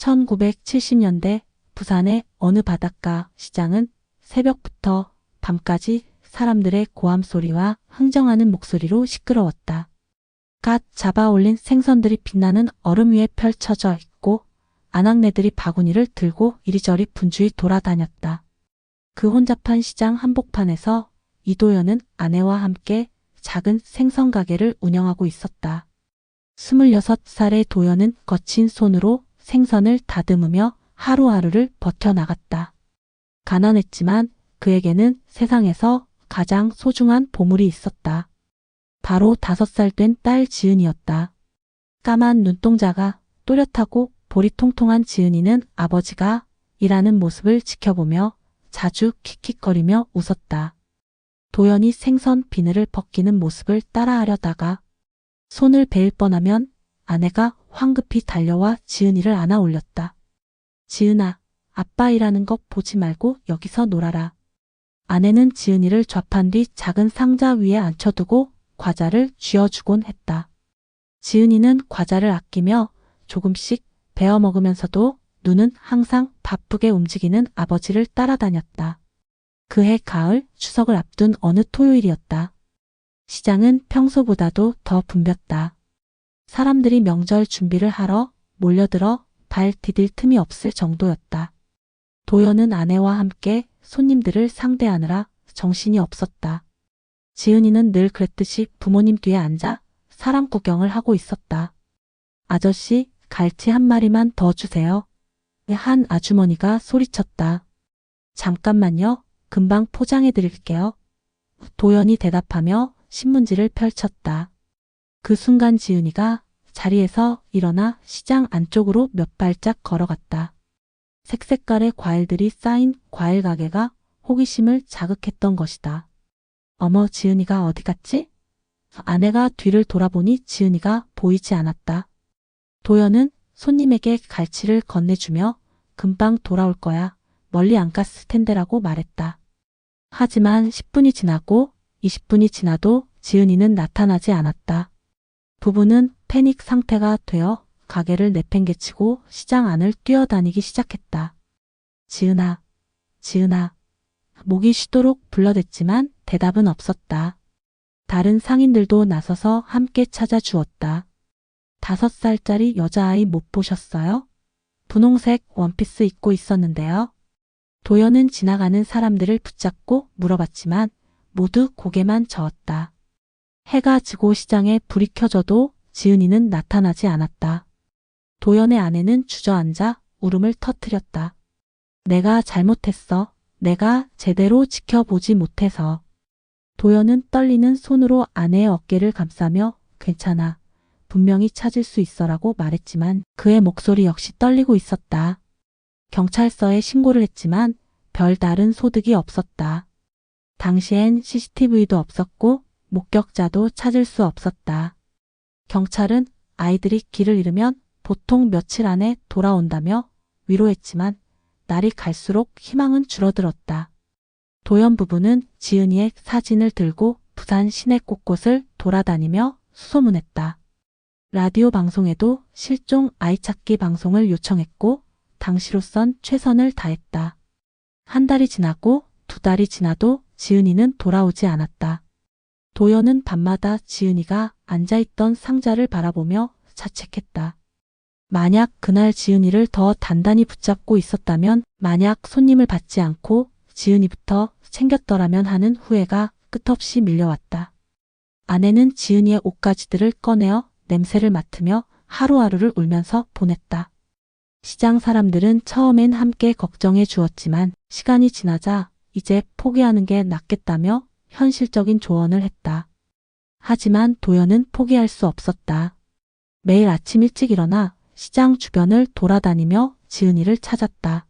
1970년대 부산의 어느 바닷가 시장은 새벽부터 밤까지 사람들의 고함 소리와 흥정하는 목소리로 시끄러웠다. 갓 잡아 올린 생선들이 빛나는 얼음 위에 펼쳐져 있고 아낙네들이 바구니를 들고 이리저리 분주히 돌아다녔다. 그 혼잡한 시장 한복판에서 이도연은 아내와 함께 작은 생선 가게를 운영하고 있었다. 26살의 도연은 거친 손으로 생선을 다듬으며 하루하루를 버텨나갔다. 가난했지만 그에게는 세상에서 가장 소중한 보물이 있었다. 바로 5살 된 딸 지은이였다. 까만 눈동자가 또렷하고 볼이 통통한 지은이는 아버지가 일하는 모습을 지켜보며 자주 킥킥거리며 웃었다. 도연이 생선 비늘을 벗기는 모습을 따라하려다가 손을 베일 뻔하면 아내가 황급히 달려와 지은이를 안아 올렸다. 지은아, 아빠 일하는 것 보지 말고 여기서 놀아라. 아내는 지은이를 좌판 뒤 작은 상자 위에 앉혀두고 과자를 쥐어주곤 했다. 지은이는 과자를 아끼며 조금씩 베어 먹으면서도 눈은 항상 바쁘게 움직이는 아버지를 따라다녔다. 그해 가을 추석을 앞둔 어느 토요일이었다. 시장은 평소보다도 더 붐볐다. 사람들이 명절 준비를 하러 몰려들어 발 디딜 틈이 없을 정도였다. 도연은 아내와 함께 손님들을 상대하느라 정신이 없었다. 지은이는 늘 그랬듯이 부모님 뒤에 앉아 사람 구경을 하고 있었다. 아저씨, 갈치 한 마리만 더 주세요. 한 아주머니가 소리쳤다. 잠깐만요. 금방 포장해 드릴게요. 도연이 대답하며 신문지를 펼쳤다. 그 순간 지은이가 자리에서 일어나 시장 안쪽으로 몇 발짝 걸어갔다. 색색깔의 과일들이 쌓인 과일 가게가 호기심을 자극했던 것이다. 어머, 지은이가 어디 갔지? 아내가 뒤를 돌아보니 지은이가 보이지 않았다. 도연은 손님에게 갈치를 건네주며 금방 돌아올 거야. 멀리 안 갔을 텐데라고 말했다. 하지만 10분이 지나고 20분이 지나도 지은이는 나타나지 않았다. 부부는 패닉 상태가 되어 가게를 내팽개치고 시장 안을 뛰어다니기 시작했다. 지은아, 지은아. 목이 쉬도록 불러댔지만 대답은 없었다. 다른 상인들도 나서서 함께 찾아주었다. 5살짜리 여자아이 못 보셨어요? 분홍색 원피스 입고 있었는데요. 도연은 지나가는 사람들을 붙잡고 물어봤지만 모두 고개만 저었다. 해가 지고 시장에 불이 켜져도 지은이는 나타나지 않았다. 도연의 아내는 주저앉아 울음을 터뜨렸다. 내가 잘못했어. 내가 제대로 지켜보지 못해서. 도연은 떨리는 손으로 아내의 어깨를 감싸며 괜찮아. 분명히 찾을 수 있어라고 말했지만 그의 목소리 역시 떨리고 있었다. 경찰서에 신고를 했지만 별다른 소득이 없었다. 당시엔 CCTV도 없었고 목격자도 찾을 수 없었다. 경찰은 아이들이 길을 잃으면 보통 며칠 안에 돌아온다며 위로했지만 날이 갈수록 희망은 줄어들었다. 도연 부부는 지은이의 사진을 들고 부산 시내 곳곳을 돌아다니며 수소문했다. 라디오 방송에도 실종 아이 찾기 방송을 요청했고 당시로선 최선을 다했다. 한 달이 지나고 2달이 지나도 지은이는 돌아오지 않았다. 도연은 밤마다 지은이가 앉아있던 상자를 바라보며 자책했다. 만약 그날 지은이를 더 단단히 붙잡고 있었다면, 만약 손님을 받지 않고 지은이부터 챙겼더라면 하는 후회가 끝없이 밀려왔다. 아내는 지은이의 옷가지들을 꺼내어 냄새를 맡으며 하루하루를 울면서 보냈다. 시장 사람들은 처음엔 함께 걱정해 주었지만 시간이 지나자 이제 포기하는 게 낫겠다며 현실적인 조언을 했다. 하지만 도연은 포기할 수 없었다. 매일 아침 일찍 일어나 시장 주변을 돌아다니며 지은이를 찾았다.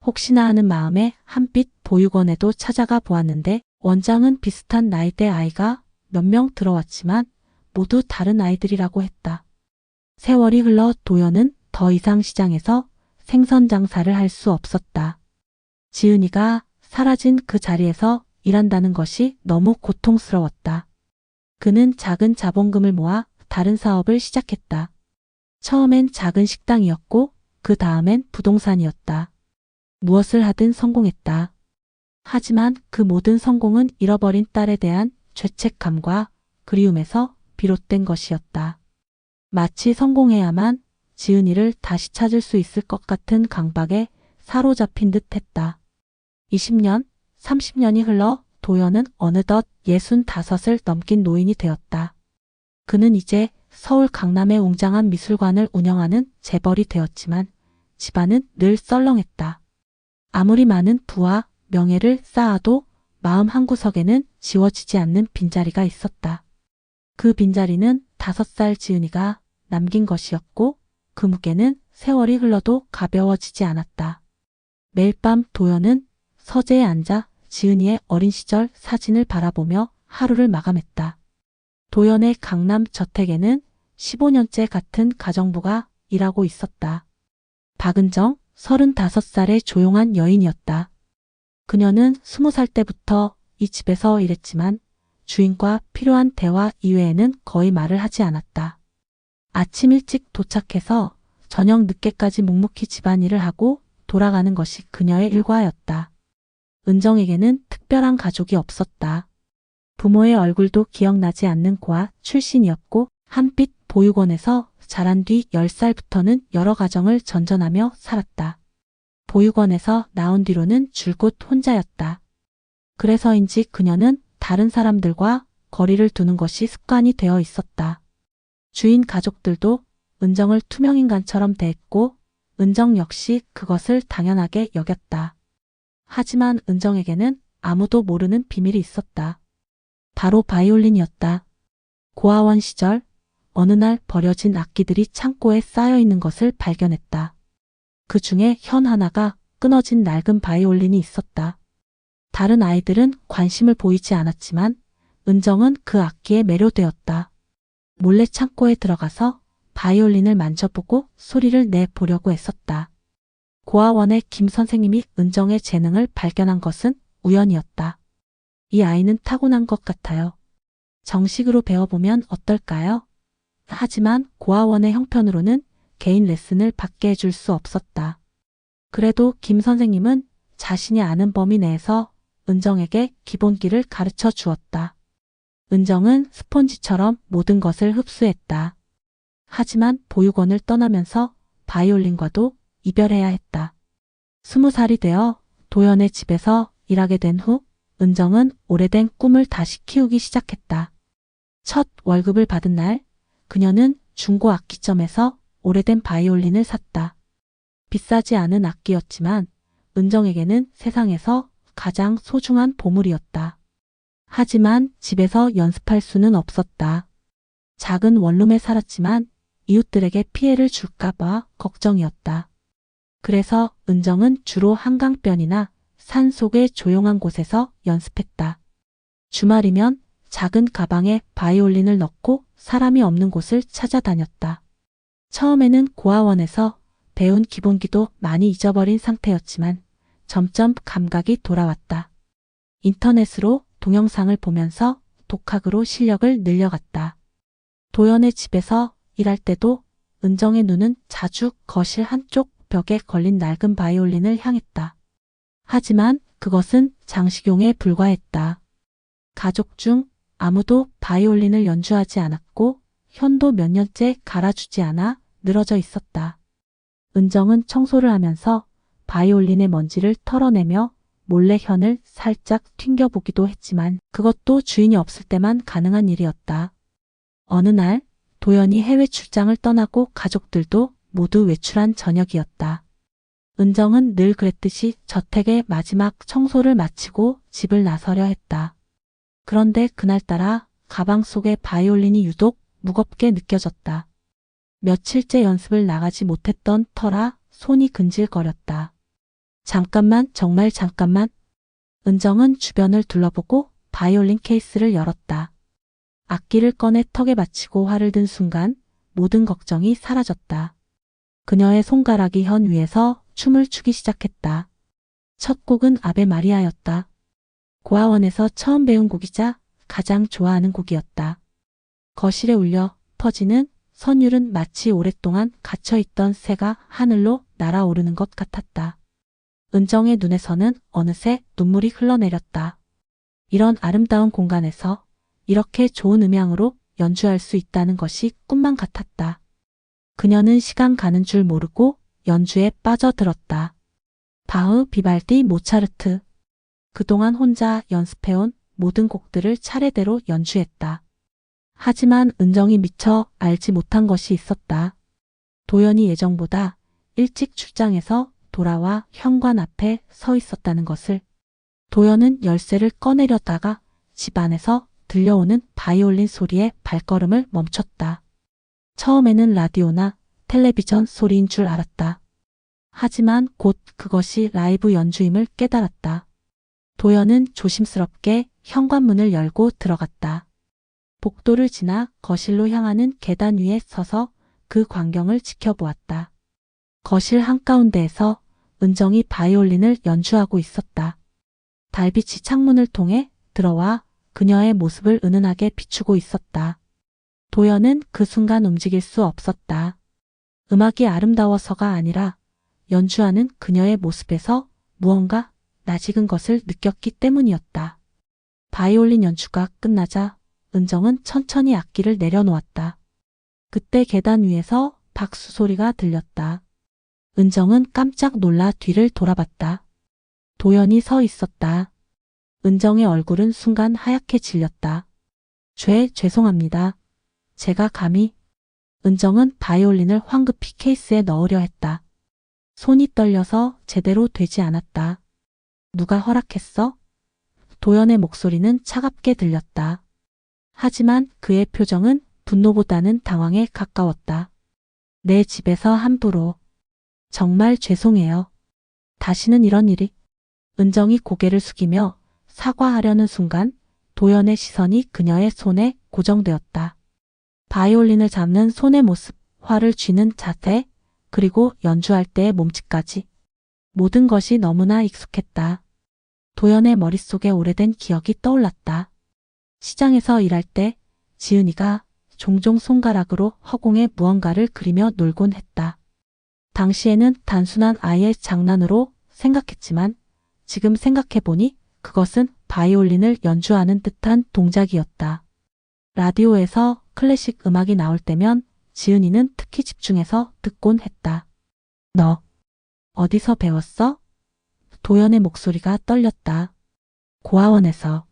혹시나 하는 마음에 한빛 보육원에도 찾아가 보았는데 원장은 비슷한 나이대 아이가 몇 명 들어왔지만 모두 다른 아이들이라고 했다. 세월이 흘러 도연은 더 이상 시장에서 생선 장사를 할 수 없었다. 지은이가 사라진 그 자리에서 일한다는 것이 너무 고통스러웠다. 그는 작은 자본금을 모아 다른 사업을 시작했다. 처음엔 작은 식당이었고 그 다음엔 부동산이었다. 무엇을 하든 성공했다. 하지만 그 모든 성공은 잃어버린 딸에 대한 죄책감과 그리움에서 비롯된 것이었다. 마치 성공해야만 지은이를 다시 찾을 수 있을 것 같은 강박에 사로잡힌 듯 했다. 20년, 30년이 흘러 도연은 어느덧 65을 넘긴 노인이 되었다. 그는 이제 서울 강남의 웅장한 미술관을 운영하는 재벌이 되었지만 집안은 늘 썰렁했다. 아무리 많은 부와 명예를 쌓아도 마음 한구석에는 지워지지 않는 빈자리가 있었다. 그 빈자리는 5살 지은이가 남긴 것이었고 그 무게는 세월이 흘러도 가벼워지지 않았다. 매일 밤 도연은 서재에 앉아 지은이의 어린 시절 사진을 바라보며 하루를 마감했다. 도연의 강남 저택에는 15년째 같은 가정부가 일하고 있었다. 박은정, 35살의 조용한 여인이었다. 그녀는 20살 때부터 이 집에서 일했지만 주인과 필요한 대화 이외에는 거의 말을 하지 않았다. 아침 일찍 도착해서 저녁 늦게까지 묵묵히 집안일을 하고 돌아가는 것이 그녀의 일과였다. 은정에게는 특별한 가족이 없었다. 부모의 얼굴도 기억나지 않는 고아 출신이었고 한빛 보육원에서 자란 뒤 10살부터는 여러 가정을 전전하며 살았다. 보육원에서 나온 뒤로는 줄곧 혼자였다. 그래서인지 그녀는 다른 사람들과 거리를 두는 것이 습관이 되어 있었다. 주인 가족들도 은정을 투명인간처럼 대했고 은정 역시 그것을 당연하게 여겼다. 하지만 은정에게는 아무도 모르는 비밀이 있었다. 바로 바이올린이었다. 고아원 시절 어느 날 버려진 악기들이 창고에 쌓여 있는 것을 발견했다. 그 중에 현 하나가 끊어진 낡은 바이올린이 있었다. 다른 아이들은 관심을 보이지 않았지만 은정은 그 악기에 매료되었다. 몰래 창고에 들어가서 바이올린을 만져보고 소리를 내보려고 했었다. 고아원의 김 선생님이 은정의 재능을 발견한 것은 우연이었다. 이 아이는 타고난 것 같아요. 정식으로 배워보면 어떨까요? 하지만 고아원의 형편으로는 개인 레슨을 받게 해줄 수 없었다. 그래도 김 선생님은 자신이 아는 범위 내에서 은정에게 기본기를 가르쳐 주었다. 은정은 스폰지처럼 모든 것을 흡수했다. 하지만 보육원을 떠나면서 바이올린과도 이별해야 했다. 20살이 되어 도연의 집에서 일하게 된 후 은정은 오래된 꿈을 다시 키우기 시작했다. 첫 월급을 받은 날 그녀는 중고 악기점에서 오래된 바이올린을 샀다. 비싸지 않은 악기였지만 은정에게는 세상에서 가장 소중한 보물이었다. 하지만 집에서 연습할 수는 없었다. 작은 원룸에 살았지만 이웃들에게 피해를 줄까봐 걱정이었다. 그래서 은정은 주로 한강변이나 산 속의 조용한 곳에서 연습했다. 주말이면 작은 가방에 바이올린을 넣고 사람이 없는 곳을 찾아다녔다. 처음에는 고아원에서 배운 기본기도 많이 잊어버린 상태였지만 점점 감각이 돌아왔다. 인터넷으로 동영상을 보면서 독학으로 실력을 늘려갔다. 도연의 집에서 일할 때도 은정의 눈은 자주 거실 한쪽 벽에 걸린 낡은 바이올린을 향했다. 하지만 그것은 장식용에 불과했다. 가족 중 아무도 바이올린을 연주하지 않았고 현도 몇 년째 갈아주지 않아 늘어져 있었다. 은정은 청소를 하면서 바이올린의 먼지를 털어내며 몰래 현을 살짝 튕겨보기도 했지만 그것도 주인이 없을 때만 가능한 일이었다. 어느 날 도연이 해외 출장을 떠나고 가족들도 모두 외출한 저녁이었다. 은정은 늘 그랬듯이 저택의 마지막 청소를 마치고 집을 나서려 했다. 그런데 그날따라 가방 속의 바이올린이 유독 무겁게 느껴졌다. 며칠째 연습을 나가지 못했던 터라 손이 근질거렸다. 잠깐만, 정말 잠깐만. 은정은 주변을 둘러보고 바이올린 케이스를 열었다. 악기를 꺼내 턱에 받치고 활을 든 순간 모든 걱정이 사라졌다. 그녀의 손가락이 현 위에서 춤을 추기 시작했다. 첫 곡은 아베 마리아였다. 고아원에서 처음 배운 곡이자 가장 좋아하는 곡이었다. 거실에 울려 퍼지는 선율은 마치 오랫동안 갇혀있던 새가 하늘로 날아오르는 것 같았다. 은정의 눈에서는 어느새 눈물이 흘러내렸다. 이런 아름다운 공간에서 이렇게 좋은 음향으로 연주할 수 있다는 것이 꿈만 같았다. 그녀는 시간 가는 줄 모르고 연주에 빠져들었다. 바흐, 비발디, 모차르트. 그동안 혼자 연습해온 모든 곡들을 차례대로 연주했다. 하지만 은정이 미처 알지 못한 것이 있었다. 도연이 예정보다 일찍 출장해서 돌아와 현관 앞에 서 있었다는 것을. 도연은 열쇠를 꺼내려다가 집 안에서 들려오는 바이올린 소리에 발걸음을 멈췄다. 처음에는 라디오나 텔레비전 소리인 줄 알았다. 하지만 곧 그것이 라이브 연주임을 깨달았다. 도연은 조심스럽게 현관문을 열고 들어갔다. 복도를 지나 거실로 향하는 계단 위에 서서 그 광경을 지켜보았다. 거실 한가운데에서 은정이 바이올린을 연주하고 있었다. 달빛이 창문을 통해 들어와 그녀의 모습을 은은하게 비추고 있었다. 도연은 그 순간 움직일 수 없었다. 음악이 아름다워서가 아니라 연주하는 그녀의 모습에서 무언가 낯익은 것을 느꼈기 때문이었다. 바이올린 연주가 끝나자 은정은 천천히 악기를 내려놓았다. 그때 계단 위에서 박수 소리가 들렸다. 은정은 깜짝 놀라 뒤를 돌아봤다. 도연이 서 있었다. 은정의 얼굴은 순간 하얗게 질렸다. 죄송합니다. 제가 감히. 은정은 바이올린을 황급히 케이스에 넣으려 했다. 손이 떨려서 제대로 되지 않았다. 누가 허락했어? 도연의 목소리는 차갑게 들렸다. 하지만 그의 표정은 분노보다는 당황에 가까웠다. 내 집에서 함부로. 정말 죄송해요. 다시는 이런 일이. 은정이 고개를 숙이며 사과하려는 순간 도연의 시선이 그녀의 손에 고정되었다. 바이올린을 잡는 손의 모습, 활을 쥐는 자세, 그리고 연주할 때의 몸짓까지. 모든 것이 너무나 익숙했다. 도연의 머릿속에 오래된 기억이 떠올랐다. 시장에서 일할 때 지은이가 종종 손가락으로 허공에 무언가를 그리며 놀곤 했다. 당시에는 단순한 아이의 장난으로 생각했지만 지금 생각해보니 그것은 바이올린을 연주하는 듯한 동작이었다. 라디오에서 클래식 음악이 나올 때면 지은이는 특히 집중해서 듣곤 했다. 너 어디서 배웠어? 도연의 목소리가 떨렸다. 고아원에서.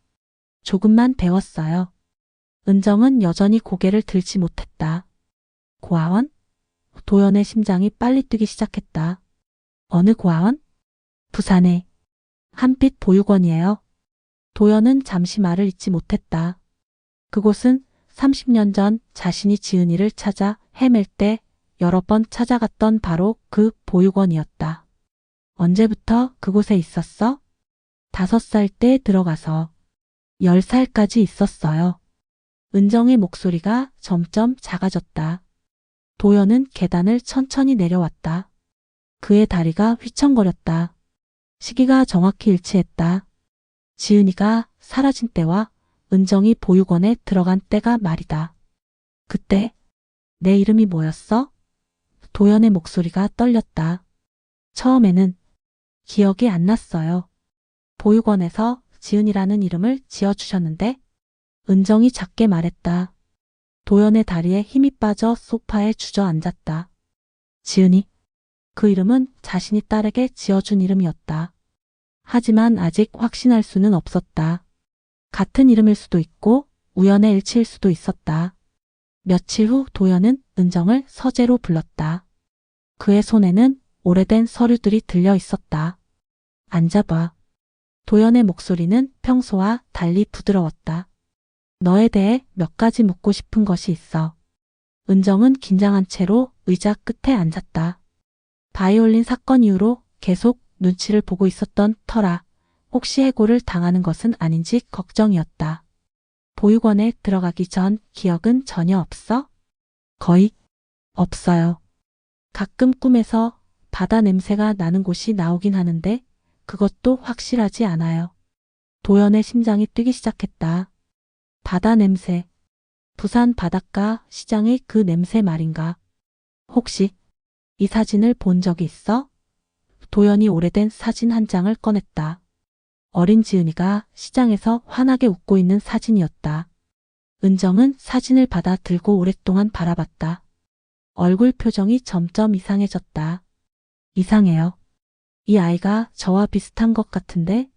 조금만 배웠어요. 은정은 여전히 고개를 들지 못했다. 고아원? 도연의 심장이 빨리 뛰기 시작했다. 어느 고아원? 부산의 한빛 보육원이에요. 도연은 잠시 말을 잇지 못했다. 그곳은 30년 전 자신이 지은이를 찾아 헤맬 때 여러 번 찾아갔던 바로 그 보육원이었다. 언제부터 그곳에 있었어? 5살 때 들어가서 10살까지 있었어요. 은정의 목소리가 점점 작아졌다. 도연은 계단을 천천히 내려왔다. 그의 다리가 휘청거렸다. 시기가 정확히 일치했다. 지은이가 사라진 때와 은정이 보육원에 들어간 때가 말이다. 그때 내 이름이 뭐였어? 도연의 목소리가 떨렸다. 처음에는 기억이 안 났어요. 보육원에서 지은이라는 이름을 지어주셨는데 은정이 작게 말했다. 도연의 다리에 힘이 빠져 소파에 주저앉았다. 지은이. 그 이름은 자신이 딸에게 지어준 이름이었다. 하지만 아직 확신할 수는 없었다. 같은 이름일 수도 있고 우연의 일치일 수도 있었다. 며칠 후 도연은 은정을 서재로 불렀다. 그의 손에는 오래된 서류들이 들려 있었다. 앉아봐. 도연의 목소리는 평소와 달리 부드러웠다. 너에 대해 몇 가지 묻고 싶은 것이 있어. 은정은 긴장한 채로 의자 끝에 앉았다. 바이올린 사건 이후로 계속 눈치를 보고 있었던 터라 혹시 해고를 당하는 것은 아닌지 걱정이었다. 보육원에 들어가기 전 기억은 전혀 없어? 거의 없어요. 가끔 꿈에서 바다 냄새가 나는 곳이 나오긴 하는데 그것도 확실하지 않아요. 도연의 심장이 뛰기 시작했다. 바다 냄새. 부산 바닷가 시장의 그 냄새 말인가. 혹시 이 사진을 본 적이 있어? 도연이 오래된 사진 한 장을 꺼냈다. 어린 지은이가 시장에서 환하게 웃고 있는 사진이었다. 은정은 사진을 받아 들고 오랫동안 바라봤다. 얼굴 표정이 점점 이상해졌다. 이상해요. 이 아이가 저와 비슷한 것 같은데?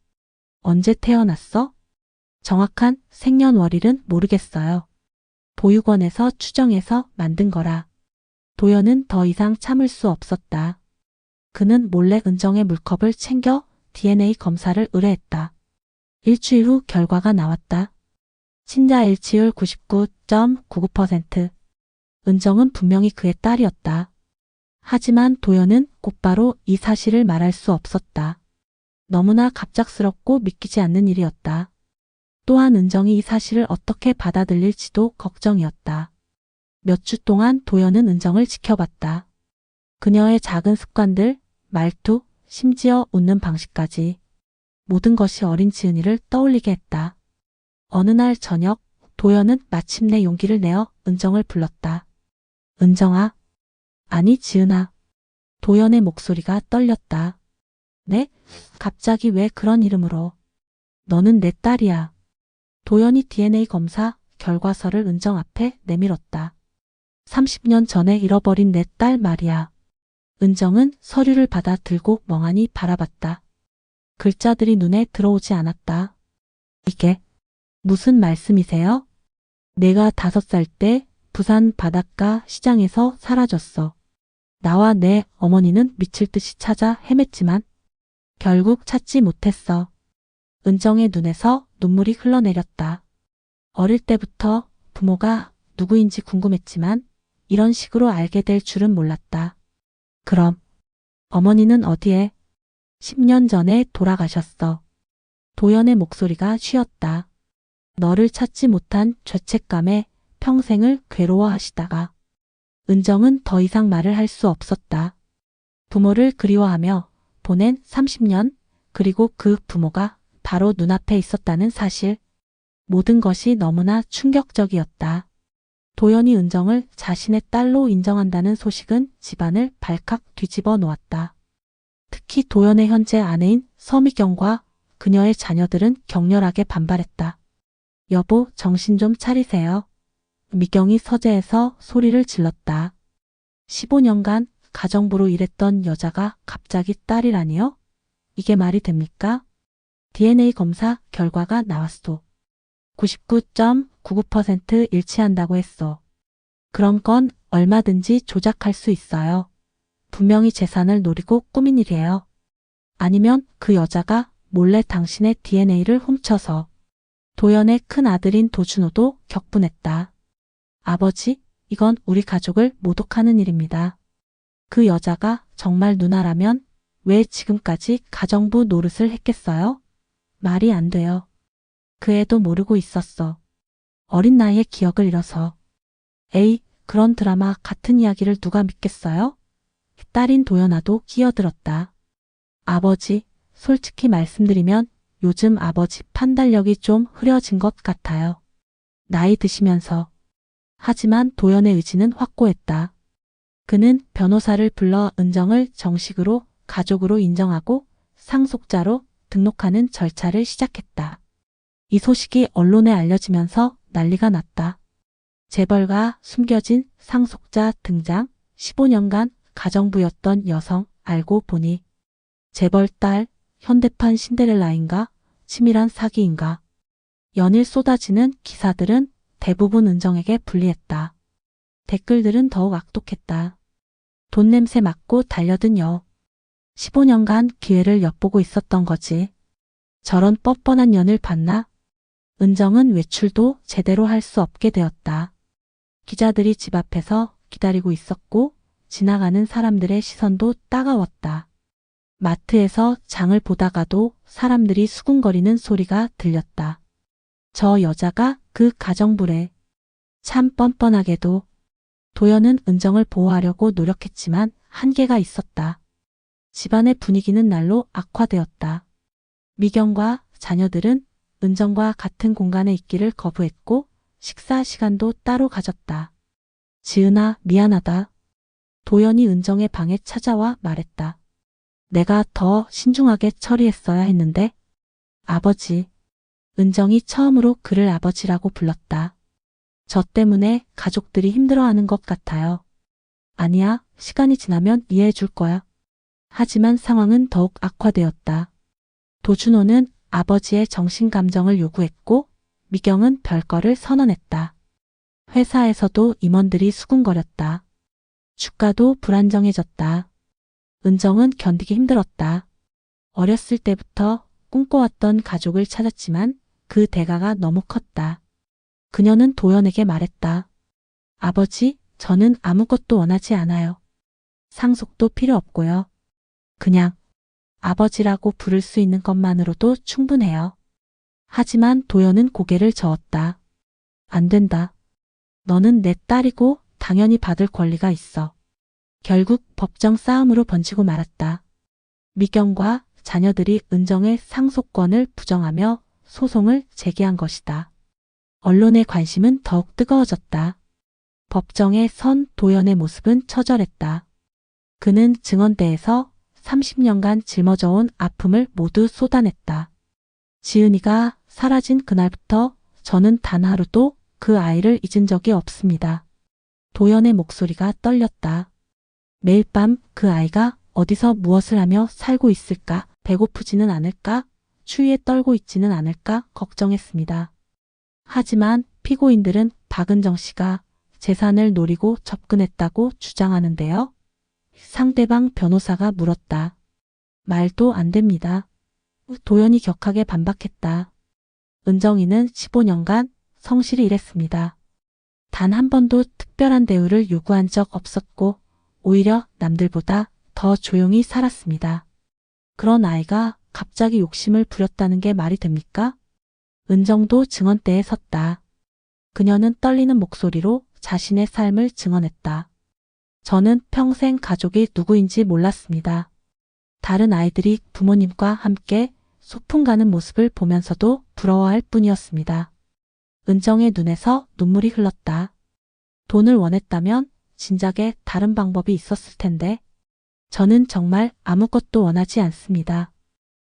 언제 태어났어? 정확한 생년월일은 모르겠어요. 보육원에서 추정해서 만든 거라. 도연은 더 이상 참을 수 없었다. 그는 몰래 은정의 물컵을 챙겨 DNA 검사를 의뢰했다. 일주일 후 결과가 나왔다. 친자 일치율 99.99%. 은정은 분명히 그의 딸이었다. 하지만 도연은 곧바로 이 사실을 말할 수 없었다. 너무나 갑작스럽고 믿기지 않는 일이었다. 또한 은정이 이 사실을 어떻게 받아들일지도 걱정이었다. 몇 주 동안 도연은 은정을 지켜봤다. 그녀의 작은 습관들, 말투, 심지어 웃는 방식까지 모든 것이 어린 지은이를 떠올리게 했다. 어느 날 저녁 도연은 마침내 용기를 내어 은정을 불렀다. 은정아. 아니 지은아. 도연의 목소리가 떨렸다. 네? 갑자기 왜 그런 이름으로? 너는 내 딸이야. 도연이 DNA 검사 결과서를 은정 앞에 내밀었다. 30년 전에 잃어버린 내 딸 말이야. 은정은 서류를 받아 들고 멍하니 바라봤다. 글자들이 눈에 들어오지 않았다. 이게 무슨 말씀이세요? 내가 5살 때 부산 바닷가 시장에서 사라졌어. 나와 내 어머니는 미칠 듯이 찾아 헤맸지만 결국 찾지 못했어. 은정의 눈에서 눈물이 흘러내렸다. 어릴 때부터 부모가 누구인지 궁금했지만 이런 식으로 알게 될 줄은 몰랐다. 그럼 어머니는 어디에? 10년 전에 돌아가셨어. 도연의 목소리가 쉬었다. 너를 찾지 못한 죄책감에 평생을 괴로워하시다가. 은정은 더 이상 말을 할 수 없었다. 부모를 그리워하며 보낸 30년, 그리고 그 부모가 바로 눈앞에 있었다는 사실. 모든 것이 너무나 충격적이었다. 도연이 은정을 자신의 딸로 인정한다는 소식은 집안을 발칵 뒤집어 놓았다. 특히 도연의 현재 아내인 서미경과 그녀의 자녀들은 격렬하게 반발했다. 여보, 정신 좀 차리세요. 미경이 서재에서 소리를 질렀다. 15년간 가정부로 일했던 여자가 갑자기 딸이라니요? 이게 말이 됩니까? DNA 검사 결과가 나왔소. 99.99% 일치한다고 했어. 그런 건 얼마든지 조작할 수 있어요. 분명히 재산을 노리고 꾸민 일이에요. 아니면 그 여자가 몰래 당신의 DNA를 훔쳐서. 도연의 큰 아들인 도준호도 격분했다. 아버지, 이건 우리 가족을 모독하는 일입니다. 그 여자가 정말 누나라면 왜 지금까지 가정부 노릇을 했겠어요? 말이 안 돼요. 그 애도 모르고 있었어. 어린 나이에 기억을 잃어서. 에이, 그런 드라마 같은 이야기를 누가 믿겠어요? 딸인 도연아도 끼어들었다. 아버지, 솔직히 말씀드리면 요즘 아버지 판단력이 좀 흐려진 것 같아요. 나이 드시면서. 하지만 도연의 의지는 확고했다. 그는 변호사를 불러 은정을 정식으로 가족으로 인정하고 상속자로 등록하는 절차를 시작했다. 이 소식이 언론에 알려지면서 난리가 났다. 재벌가 숨겨진 상속자 등장, 15년간 가정부였던 여성 알고 보니 재벌 딸, 현대판 신데렐라인가, 치밀한 사기인가. 연일 쏟아지는 기사들은 대부분 은정에게 불리했다. 댓글들은 더욱 악독했다. 돈 냄새 맡고 달려든 여. 15년간 기회를 엿보고 있었던 거지. 저런 뻔뻔한 년을 봤나? 은정은 외출도 제대로 할 수 없게 되었다. 기자들이 집 앞에서 기다리고 있었고 지나가는 사람들의 시선도 따가웠다. 마트에서 장을 보다가도 사람들이 수군거리는 소리가 들렸다. 저 여자가 그 가정부래. 참 뻔뻔하게도. 도연은 은정을 보호하려고 노력했지만 한계가 있었다. 집안의 분위기는 날로 악화되었다. 미경과 자녀들은 은정과 같은 공간에 있기를 거부했고 식사 시간도 따로 가졌다. 지은아, 미안하다. 도연이 은정의 방에 찾아와 말했다. 내가 더 신중하게 처리했어야 했는데. 아버지. 은정이 처음으로 그를 아버지라고 불렀다. 저 때문에 가족들이 힘들어하는 것 같아요. 아니야, 시간이 지나면 이해해 줄 거야. 하지만 상황은 더욱 악화되었다. 도준호는 아버지의 정신감정을 요구했고 미경은 별거를 선언했다. 회사에서도 임원들이 수군거렸다. 주가도 불안정해졌다. 은정은 견디기 힘들었다. 어렸을 때부터 꿈꿔왔던 가족을 찾았지만 그 대가가 너무 컸다. 그녀는 도연에게 말했다. 아버지, 저는 아무것도 원하지 않아요. 상속도 필요 없고요. 그냥 아버지라고 부를 수 있는 것만으로도 충분해요. 하지만 도연은 고개를 저었다. 안 된다. 너는 내 딸이고 당연히 받을 권리가 있어. 결국 법정 싸움으로 번지고 말았다. 미경과 자녀들이 은정의 상속권을 부정하며 소송을 제기한 것이다. 언론의 관심은 더욱 뜨거워졌다. 법정에 선 도연의 모습은 처절했다. 그는 증언대에서 30년간 짊어져온 아픔을 모두 쏟아냈다. 지은이가 사라진 그날부터 저는 단 하루도 그 아이를 잊은 적이 없습니다. 도연의 목소리가 떨렸다. 매일 밤 그 아이가 어디서 무엇을 하며 살고 있을까, 배고프지는 않을까, 추위에 떨고 있지는 않을까 걱정했습니다. 하지만 피고인들은 박은정 씨가 재산을 노리고 접근했다고 주장하는데요. 상대방 변호사가 물었다. 말도 안 됩니다. 도연이 격하게 반박했다. 은정이는 15년간 성실히 일했습니다. 단 한 번도 특별한 대우를 요구한 적 없었고 오히려 남들보다 더 조용히 살았습니다. 그런 아이가 갑자기 욕심을 부렸다는 게 말이 됩니까? 은정도 증언대에 섰다. 그녀는 떨리는 목소리로 자신의 삶을 증언했다. 저는 평생 가족이 누구인지 몰랐습니다. 다른 아이들이 부모님과 함께 소풍 가는 모습을 보면서도 부러워할 뿐이었습니다. 은정의 눈에서 눈물이 흘렀다. 돈을 원했다면 진작에 다른 방법이 있었을 텐데 저는 정말 아무것도 원하지 않습니다.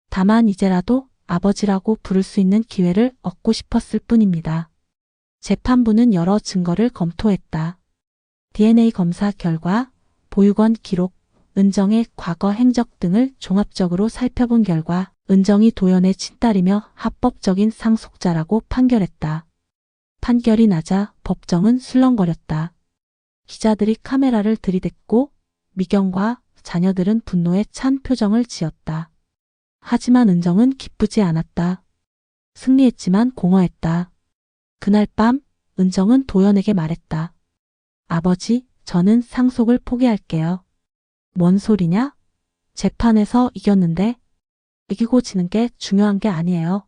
다만 이제라도 아버지라고 부를 수 있는 기회를 얻고 싶었을 뿐입니다. 재판부는 여러 증거를 검토했다. DNA 검사 결과, 보육원 기록, 은정의 과거 행적 등을 종합적으로 살펴본 결과 은정이 도연의 친딸이며 합법적인 상속자라고 판결했다. 판결이 나자 법정은 술렁거렸다. 기자들이 카메라를 들이댔고 미경과 자녀들은 분노에 찬 표정을 지었다. 하지만 은정은 기쁘지 않았다. 승리했지만 공허했다. 그날 밤 은정은 도연에게 말했다. 아버지, 저는 상속을 포기할게요. 뭔 소리냐? 재판에서 이겼는데 이기고 지는 게 중요한 게 아니에요.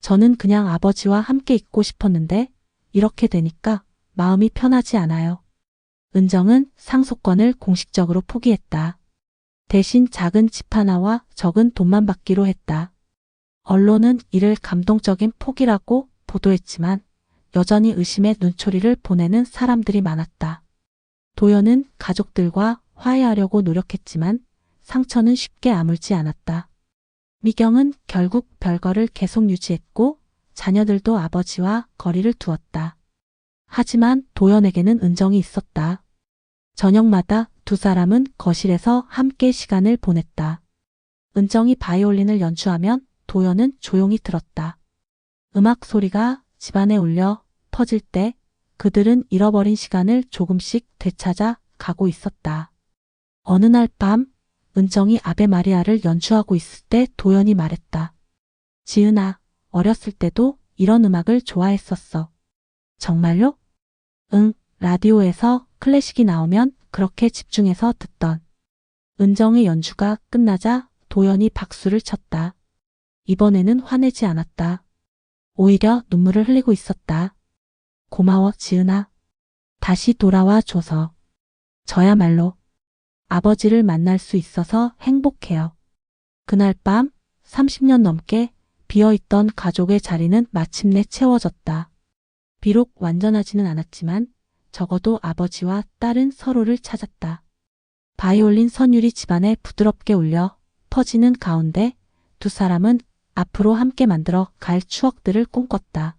저는 그냥 아버지와 함께 있고 싶었는데 이렇게 되니까 마음이 편하지 않아요. 은정은 상속권을 공식적으로 포기했다. 대신 작은 집 하나와 적은 돈만 받기로 했다. 언론은 이를 감동적인 포기라고 보도했지만 여전히 의심의 눈초리를 보내는 사람들이 많았다. 도연은 가족들과 화해하려고 노력했지만 상처는 쉽게 아물지 않았다. 미경은 결국 별거를 계속 유지했고 자녀들도 아버지와 거리를 두었다. 하지만 도연에게는 은정이 있었다. 저녁마다 두 사람은 거실에서 함께 시간을 보냈다. 은정이 바이올린을 연주하면 도연은 조용히 들었다. 음악 소리가 집안에 울려 퍼질 때 그들은 잃어버린 시간을 조금씩 되찾아 가고 있었다. 어느 날 밤 은정이 아베 마리아를 연주하고 있을 때 도연이 말했다. 지은아, 어렸을 때도 이런 음악을 좋아했었어. 정말요? 응, 라디오에서 클래식이 나오면 그렇게 집중해서 듣던. 은정의 연주가 끝나자 도연이 박수를 쳤다. 이번에는 화내지 않았다. 오히려 눈물을 흘리고 있었다. 고마워, 지은아. 다시 돌아와 줘서. 저야말로 아버지를 만날 수 있어서 행복해요. 그날 밤 30년 넘게 비어있던 가족의 자리는 마침내 채워졌다. 비록 완전하지는 않았지만 적어도 아버지와 딸은 서로를 찾았다. 바이올린 선율이 집안에 부드럽게 울려 퍼지는 가운데 두 사람은 앞으로 함께 만들어 갈 추억들을 꿈꿨다.